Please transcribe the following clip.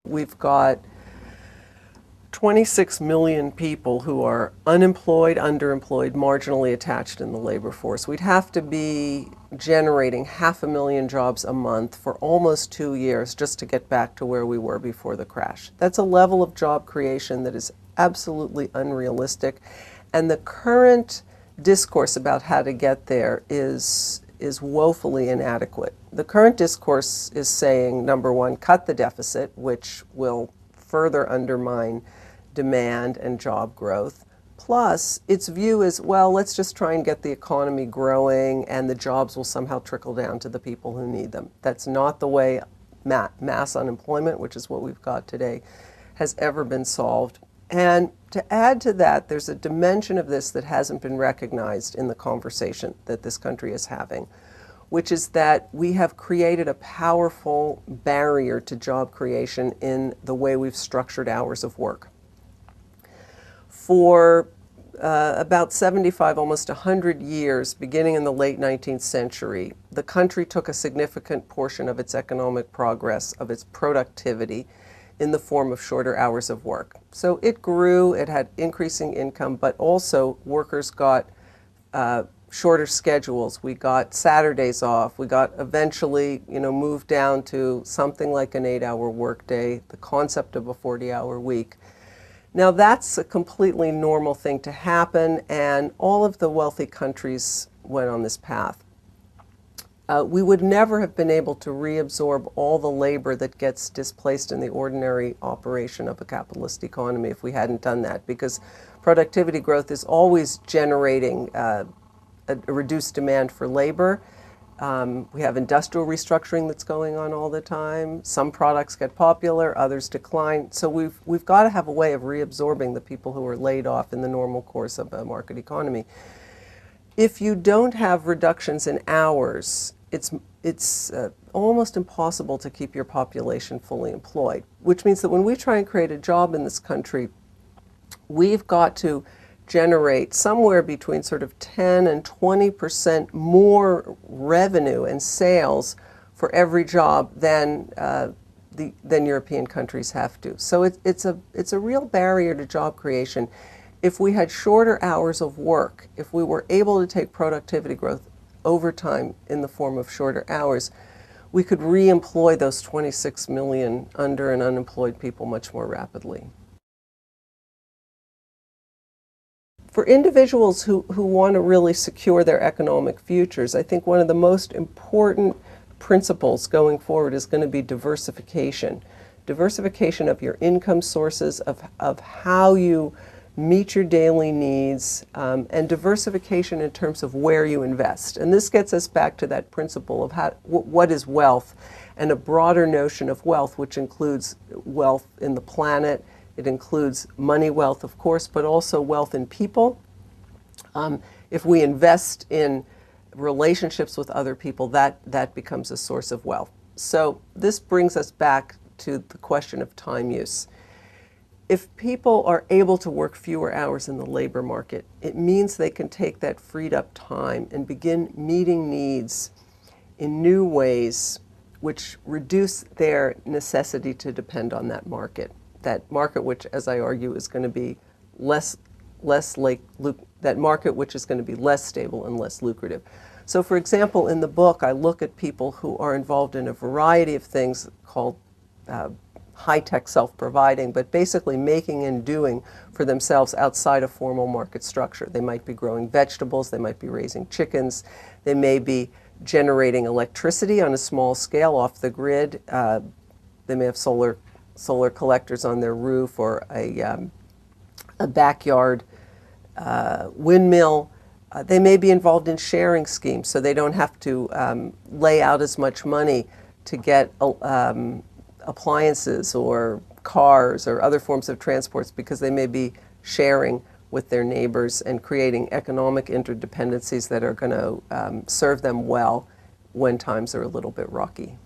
we've got 26 million people who are unemployed, underemployed, marginally attached in the labor force. We'd have to be generating 500,000 jobs a month for almost 2 years just to get back to where we were before the crash. That's a level of job creation that is absolutely unrealistic, and the current discourse about how to get there is woefully inadequate. The current discourse is saying, number one, cut the deficit, which will further undermine demand and job growth. Plus, its view is, well, let's just try and get the economy growing and the jobs will somehow trickle down to the people who need them. That's not the way mass unemployment, which is what we've got today, has ever been solved. And to add to that, there's a dimension of this that hasn't been recognized in the conversation that this country is having, which is that we have created a powerful barrier to job creation in the way we've structured hours of work. For about 75, almost 100 years, beginning in the late 19th century, the country took a significant portion of its economic progress, of its productivity, in the form of shorter hours of work. So it grew, it had increasing income, but also workers got shorter schedules. We got Saturdays off. We got eventually, moved down to something like an 8-hour workday, the concept of a 40-hour week. Now that's a completely normal thing to happen, and all of the wealthy countries went on this path. We would never have been able to reabsorb all the labor that gets displaced in the ordinary operation of a capitalist economy if we hadn't done that, because productivity growth is always generating a reduced demand for labor. We have industrial restructuring that's going on all the time. Some products get popular, others decline. So we've got to have a way of reabsorbing the people who are laid off in the normal course of a market economy. If you don't have reductions in hours, it's almost impossible to keep your population fully employed, which means that when we try and create a job in this country, we've got to generate somewhere between sort of 10 and 20% more revenue and sales for every job than European countries have to. So it's a real barrier to job creation. If we had shorter hours of work, if we were able to take productivity growth over time in the form of shorter hours, we could re-employ those 26 million under and unemployed people much more rapidly. For individuals who want to really secure their economic futures, I think one of the most important principles going forward is going to be diversification. Diversification of your income sources, of how you meet your daily needs, and diversification in terms of where you invest. And this gets us back to that principle of what is wealth, and a broader notion of wealth, which includes wealth in the planet. It includes money wealth, of course, but also wealth in people. If we invest in relationships with other people, that becomes a source of wealth. So this brings us back to the question of time use. If people are able to work fewer hours in the labor market, it means they can take that freed up time and begin meeting needs in new ways which reduce their necessity to depend on that market. That market which, as I argue, is going to be less stable and less lucrative. So for example, in the book, I look at people who are involved in a variety of things called high-tech self-providing, but basically making and doing for themselves outside a formal market structure. They might be growing vegetables, they might be raising chickens, they may be generating electricity on a small scale off the grid. They may have solar collectors on their roof, or a backyard windmill. They may be involved in sharing schemes, so they don't have to lay out as much money to get appliances or cars or other forms of transports, because they may be sharing with their neighbors and creating economic interdependencies that are going to serve them well when times are a little bit rocky.